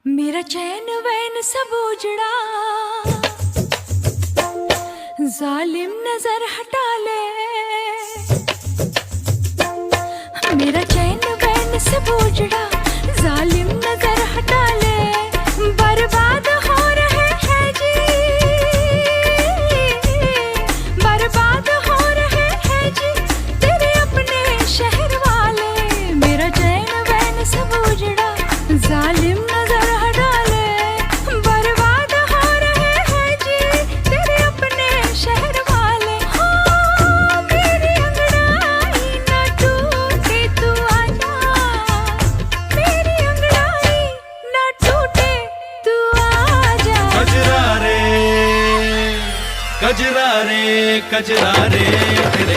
मेरा चैन वैन सब उजड़ा, जालिम नजर हटा ले। मेरा चैन वैन सब उजड़ा, जालिम नजर हटा ले। बर्बाद हो रहे हैं जी, बर्बाद हो रहे हैं जी तेरे अपने शहर वाले। मेरा चैन वैन सब उजड़ा, जालिम नजर हटा ले। बर्बाद हो रहे हैं जी तेरे अपने शहर वाले। हो मेरी अंगड़ाई न टूटे तू आजा, मेरी अंगड़ाई न टूटे तू आजा। कजरा रे कजरा रे कजरा रे तेरे